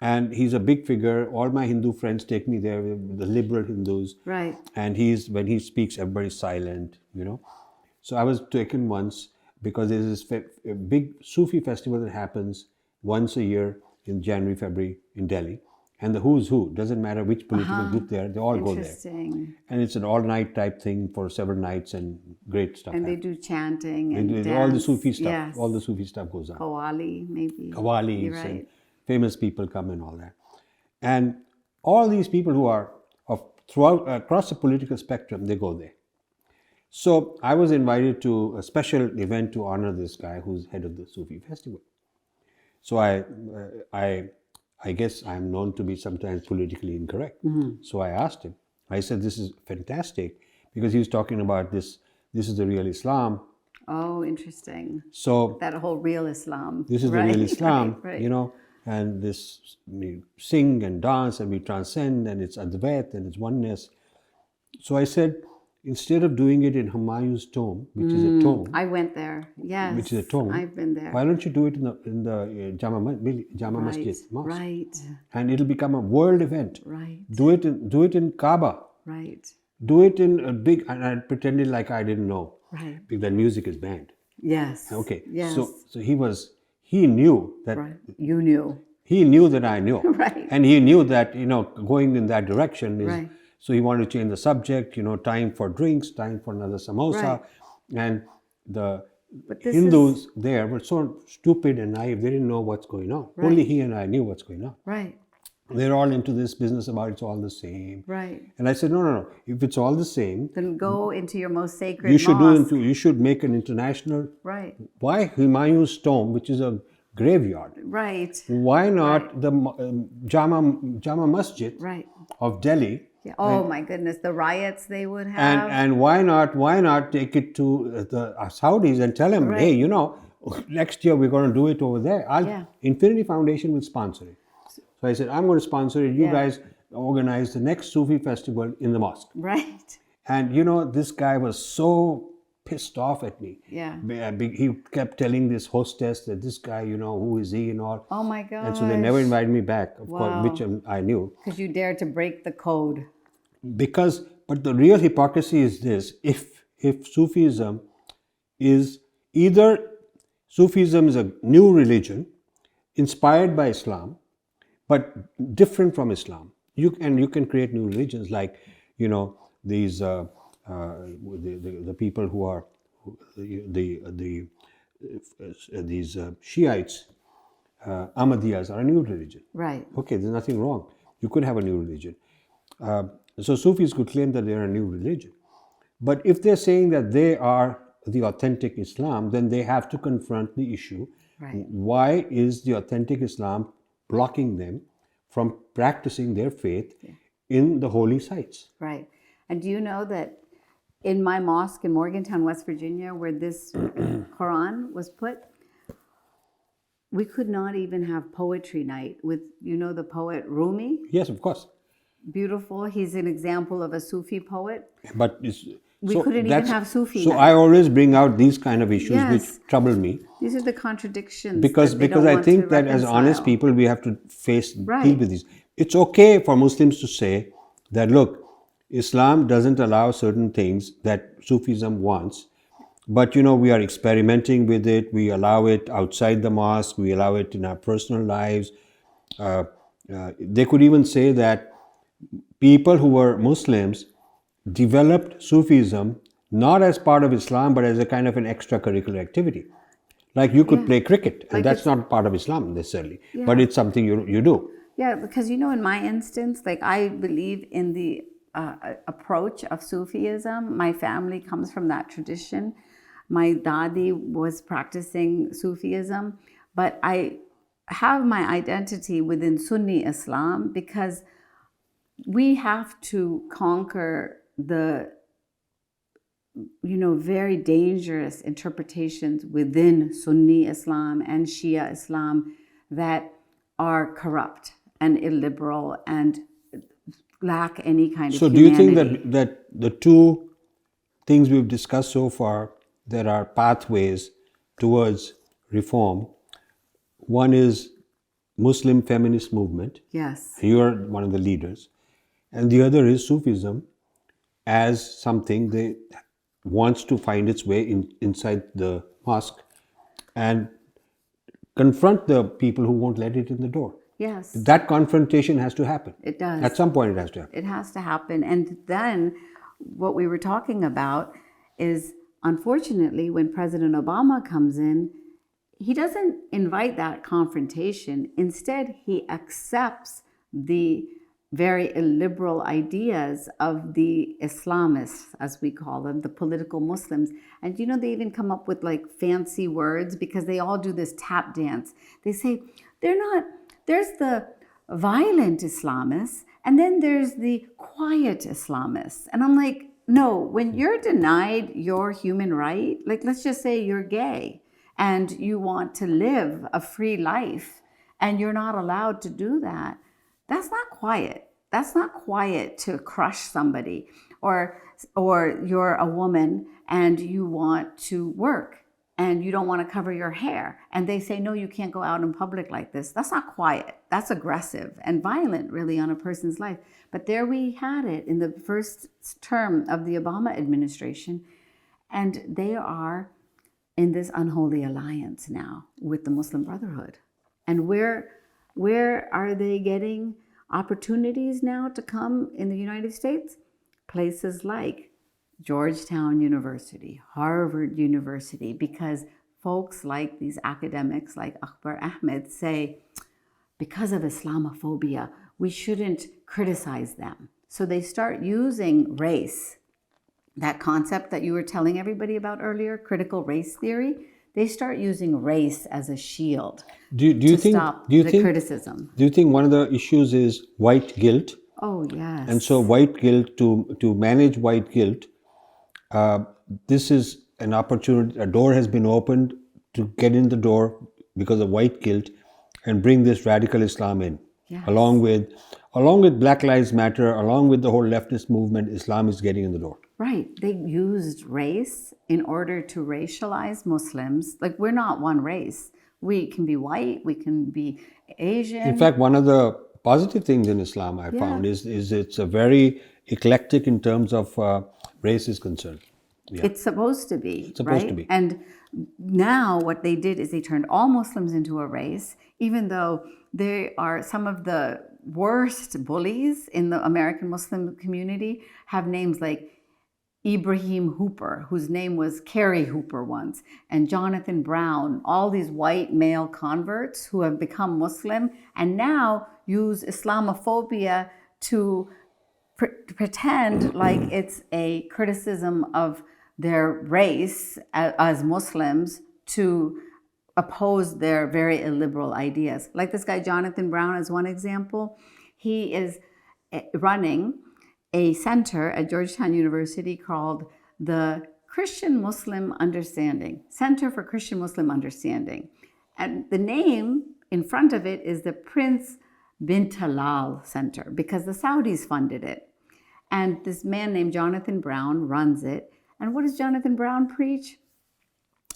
And he's a big figure. All my Hindu friends take me there, the liberal Hindus. Right. And when he speaks, everybody's silent, So I was taken once because there's this big Sufi festival that happens once a year in January, February in Delhi. And the who's who, doesn't matter which political group they all go there. Interesting. And it's an all-night type thing for several nights, and great stuff. And they do chanting and dance. All the Sufi stuff. Yes. All the Sufi stuff goes on. Qawwali, maybe. Qawwalis You're right. and famous people come and all that. And all these people who are across the political spectrum, they go there. So I was invited to a special event to honor this guy who's head of the Sufi festival. So I guess I'm known to be sometimes politically incorrect. So I asked him. I said, "This is fantastic," because he was talking about this. This is the real Islam. Oh, interesting. So that whole real Islam. This is the real Islam, right. And this, we sing and dance and we transcend, and it's Advait and it's oneness. So I said, instead of doing it in Humayun's tomb, which is a tomb. I went there, yes. Which is a tomb. I've been there. Why don't you do it in the Jama Masjid Mosque? Right. And it'll become a world event. Right. Do it in Kaaba. Right. Do it in a big, and I pretended like I didn't know. Right. Because that music is banned. Yes. Okay. Yes. So he knew that. Right. You knew. He knew that I knew. Right. And he knew that, going in that direction is. Right. So he wanted to change the subject, time for drinks, time for another samosa. Right. And the Hindus there were so stupid and naive, they didn't know what's going on. Right. Only he and I knew what's going on. Right. They're all into this business about it's all the same. Right. And I said, no. If it's all the same, then go into your most sacred mosque. You should make an international. Right. Why Humayun's tomb, which is a graveyard? Right. Why not the Jama Masjid of Delhi? Yeah. Oh my goodness, the riots they would have. And why not take it to the Saudis and tell them, hey, next year we're going to do it over there. Infinity Foundation will sponsor it. So I said, I'm going to sponsor it. You guys organize the next Sufi festival in the mosque. Right. And this guy was so pissed off at me. Yeah. He kept telling this hostess that this guy, who is he and all. Oh my God. And so they never invited me back, of course, which I knew. Because you dared to break the code. But the real hypocrisy is this: if Sufism is Sufism is a new religion inspired by Islam, but different from Islam. You can create new religions like, these the people who are these Shiites, Ahmadiyas are a new religion. Right. Okay, there's nothing wrong. You could have a new religion. So Sufis could claim that they're a new religion. But if they're saying that they are the authentic Islam, then they have to confront the issue. Right. Why is the authentic Islam blocking them from practicing their faith in the holy sites? Right. And do you know that in my mosque in Morgantown, West Virginia, where this Quran was put, We could not even have poetry night with, the poet Rumi? Yes, of course. Beautiful. He's an example of a Sufi poet. But We couldn't even have Sufi So night. I always bring out these kind of issues which Yes. trouble me. These are the contradictions. Because that they don't I want think to that as honest reconcile. people we have to deal Right. with these. It's okay for Muslims to say that, look, Islam doesn't allow certain things that Sufism wants, but we are experimenting with it. We allow it outside the mosque. We allow it in our personal lives. They could even say that people who were Muslims developed Sufism not as part of Islam, but as a kind of an extracurricular activity. Like you could play cricket, and Like that's not part of Islam necessarily, Yeah. but it's something you do. Yeah, because in my instance, like I believe in the approach of Sufism. My family comes from that tradition. My dadi was practicing Sufism, but I have my identity within Sunni Islam because we have to conquer the very dangerous interpretations within Sunni Islam and Shia Islam that are corrupt and illiberal and lack any kind of So do you think that the two things we've discussed so far, there are pathways towards reform? One is Muslim feminist movement. Yes. You're one of the leaders. And the other is Sufism as something that wants to find its way inside the mosque and confront the people who won't let it in the door. Yes. That confrontation has to happen. It does. At some point it has to happen. It has to happen. And then what we were talking about is, unfortunately, when President Obama comes in, he doesn't invite that confrontation. Instead, he accepts the very illiberal ideas of the Islamists, as we call them, the political Muslims. And they even come up with like fancy words because they all do this tap dance. They say, there's the violent Islamists, and then there's the quiet Islamists. And I'm like, no, when you're denied your human right, like let's just say you're gay and you want to live a free life and you're not allowed to do that, that's not quiet. That's not quiet to crush somebody. Or you're a woman and you want to work and you don't want to cover your hair. And they say, no, you can't go out in public like this. That's not quiet. That's aggressive and violent, really, on a person's life. But there we had it in the first term of the Obama administration. And they are in this unholy alliance now with the Muslim Brotherhood. And where are they getting opportunities now to come in the United States? Places like Georgetown University, Harvard University, because folks like these academics like Akbar Ahmed say, because of Islamophobia, we shouldn't criticize them. So they start using race, that concept that you were telling everybody about earlier, critical race theory. They start using race as a shield to stop criticism. Do you think one of the issues is white guilt? Oh, yes. And so white guilt, to manage white guilt, this is an opportunity, a door has been opened to get in the door because of white guilt and bring this radical Islam in. Yes. Along with Black Lives Matter, along with the whole leftist movement, Islam is getting in the door. Right. They used race in order to racialize Muslims. Like, we're not one race. We can be white, we can be Asian. In fact, one of the positive things in Islam I found is it's a very eclectic in terms of race is concerned. Yeah. It's supposed to be. It's supposed to be. And now what they did is they turned all Muslims into a race, even though they are some of the worst bullies in the American Muslim community, have names like Ibrahim Hooper, whose name was Carrie Hooper once, and Jonathan Brown, all these white male converts who have become Muslim and now use Islamophobia to pretend like it's a criticism of their race as Muslims to oppose their very illiberal ideas. Like this guy, Jonathan Brown, is one example. He is running a center at Georgetown University called the Christian Muslim Understanding, Center for Christian Muslim Understanding. And the name in front of it is the Prince bin Talal Center, because the Saudis funded it. And this man named Jonathan Brown runs it. And what does Jonathan Brown preach?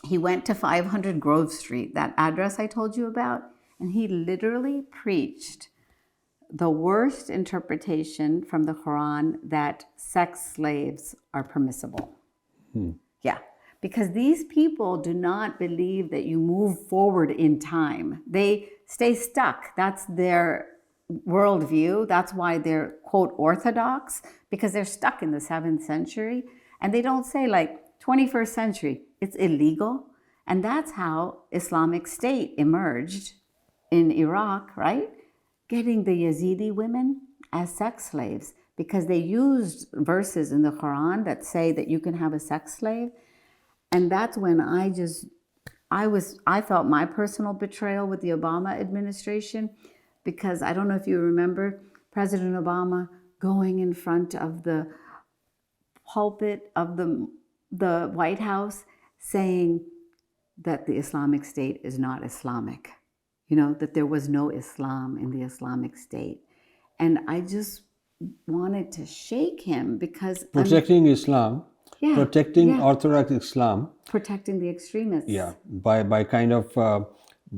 He went to 500 Grove Street, that address I told you about, and he literally preached the worst interpretation from the Quran, that sex slaves are permissible. Yeah, because these people do not believe that you move forward in time. They stay stuck. That's their worldview. That's why they're, quote, orthodox, because they're stuck in the 7th century. And they don't say, like, 21st century, it's illegal. And that's how Islamic State emerged in Iraq, right? Getting the Yazidi women as sex slaves, because they used verses in the Quran that say that you can have a sex slave. And that's when I felt my personal betrayal with the Obama administration, because I don't know if you remember President Obama going in front of the pulpit of the White House saying that the Islamic State is not Islamic, that there was no Islam in the Islamic State. And I just wanted to shake him, because protecting Islam, protecting Orthodox Islam, protecting the extremists. Yeah, by kind of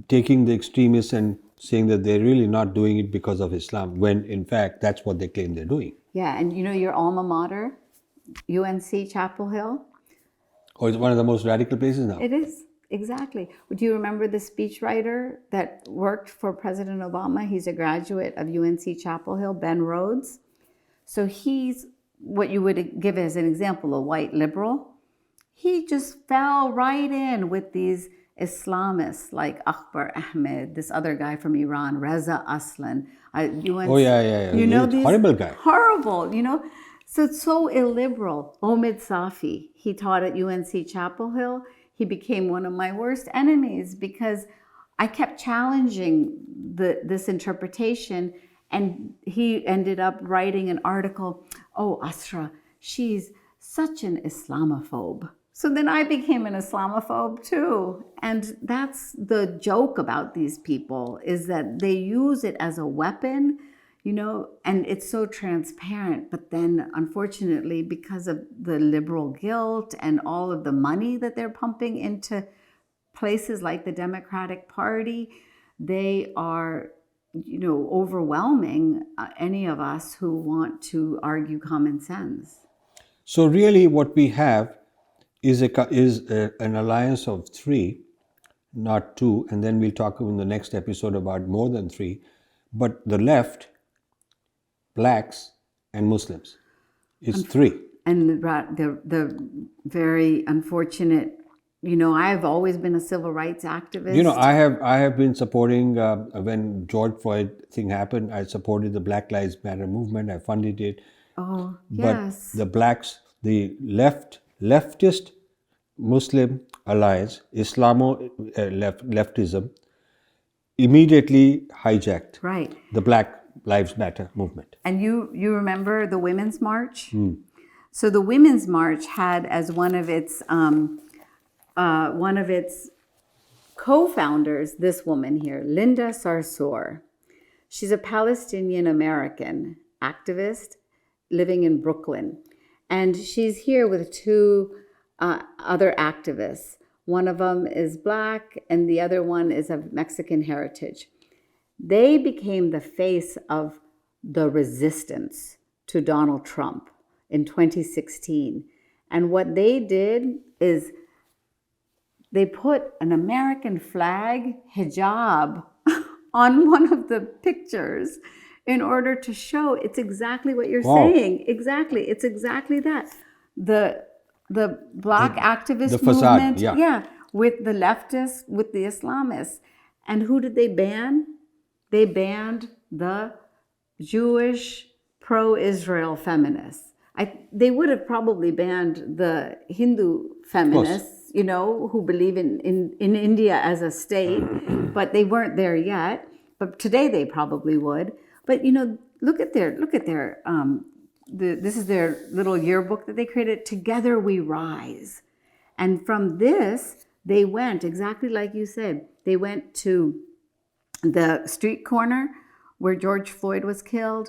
taking the extremists and saying that they're really not doing it because of Islam, when in fact that's what they claim they're doing. Yeah, and your alma mater, UNC Chapel Hill. Oh, it's one of the most radical places now. It is, exactly. Do you remember the speechwriter that worked for President Obama? He's a graduate of UNC Chapel Hill, Ben Rhodes. So he's what you would give as an example, a white liberal. He just fell right in with these Islamists like Akbar Ahmed, this other guy from Iran, Reza Aslan. Oh, yeah. These horrible guy. Horrible, So it's so illiberal. Omid Safi, he taught at UNC Chapel Hill. He became one of my worst enemies, because I kept challenging this interpretation, and he ended up writing an article, "Oh, Asra, she's such an Islamophobe." So then I became an Islamophobe too. And that's the joke about these people, is that they use it as a weapon, and it's so transparent. But then, unfortunately, because of the liberal guilt and all of the money that they're pumping into places like the Democratic Party, they are, overwhelming any of us who want to argue common sense. So really what we have is an alliance of three, not two, and then we'll talk in the next episode about more than three, but the left, blacks, and Muslims. It's three. And the very unfortunate, I've always been a civil rights activist. I have been supporting, when George Floyd thing happened, I supported the Black Lives Matter movement, I funded it. Oh, yes. But the blacks, the leftist Muslim alliance, Islamoleftism, immediately hijacked the Black Lives Matter movement. And you remember the Women's March? So the Women's March had as one of its co-founders this woman here, Linda Sarsour. She's a Palestinian American activist living in Brooklyn. And she's here with two other activists. One of them is black and the other one is of Mexican heritage. They became the face of the resistance to Donald Trump in 2016. And what they did is they put an American flag hijab on one of the pictures in order to show it's exactly what you're saying. Exactly. It's exactly that. The black activist movement, with the leftists, with the Islamists. And who did they ban? They banned the Jewish pro-Israel feminists. They would have probably banned the Hindu feminists, who believe in India as a state, but they weren't there yet. But today they probably would. But look at their this is their little yearbook that they created, Together We Rise. And from this, They went, exactly like you said, they went to the street corner where George Floyd was killed.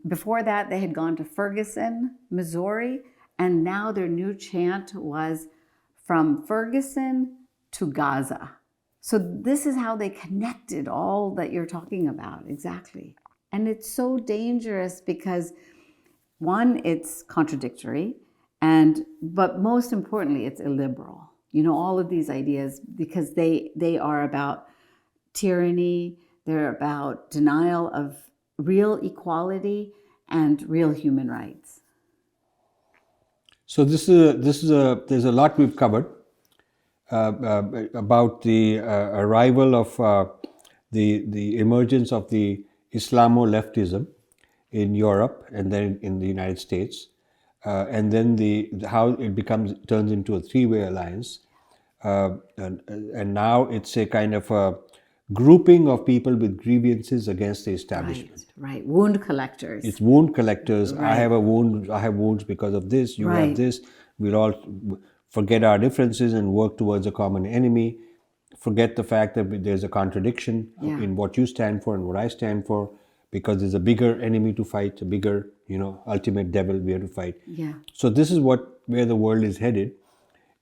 Before that, they had gone to Ferguson, Missouri, and now their new chant was from Ferguson to Gaza. So this is how they connected all that you're talking about, exactly. And it's so dangerous because, one, it's contradictory, but most importantly, it's illiberal. You know, all of these ideas, because they are about tyranny, they're about denial of real equality and real human rights. So there's a lot we've covered about the arrival of the emergence of the Islamoleftism in Europe and then in the United States, and then how it turns into a three-way alliance, and now it's a kind of a grouping of people with grievances against the establishment. Right. Wound collectors. It's wound collectors. Right. I have a wound. I have wounds because of this. You Right. have this. We'll all forget our differences and work towards a common enemy. Forget the fact that there's a contradiction in what you stand for and what I stand for, because there's a bigger enemy to fight, a bigger, ultimate devil we have to fight. Yeah. So this is where the world is headed,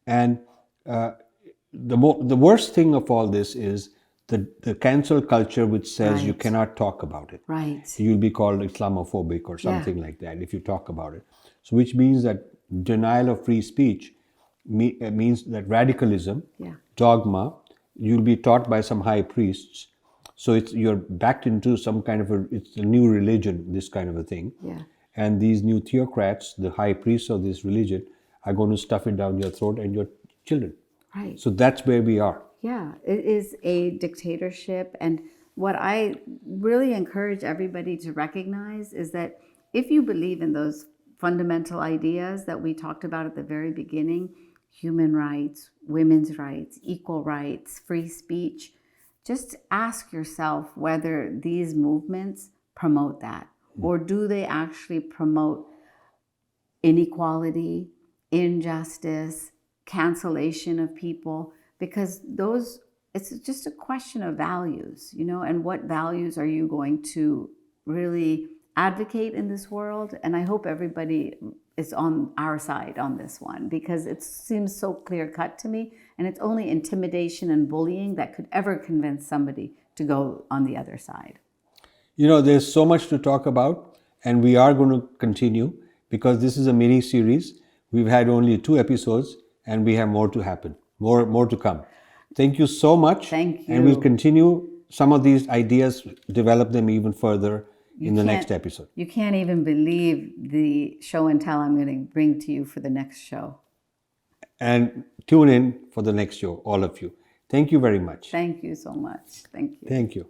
and the worst thing of all this is the cancel culture, which says you cannot talk about it. Right. You'll be called Islamophobic or something like that if you talk about it. So which means that denial of free speech means that radicalism, dogma, you'll be taught by some high priests. So you're backed into some kind of it's a new religion, this kind of a thing. Yeah. And these new theocrats, the high priests of this religion, are going to stuff it down your throat and your children. Right. So that's where we are. Yeah, it is a dictatorship. And what I really encourage everybody to recognize is that if you believe in those fundamental ideas that we talked about at the very beginning, human rights, women's rights, equal rights, free speech, just ask yourself whether these movements promote that, or do they actually promote inequality, injustice, cancellation of people? Because it's just a question of values, and what values are you going to really advocate in this world? And I hope everybody is on our side on this one, because it seems so clear cut to me, and it's only intimidation and bullying that could ever convince somebody to go on the other side. There's so much to talk about, and we are going to continue, because this is a mini series. We've had only 2 episodes, and we have more to happen, more to come. Thank you so much. Thank you. And we'll continue some of these ideas, develop them even further in the next episode. You can't even believe the show and tell I'm going to bring to you for the next show. And tune in for the next show, all of you. Thank you very much. Thank you so much. Thank you. Thank you.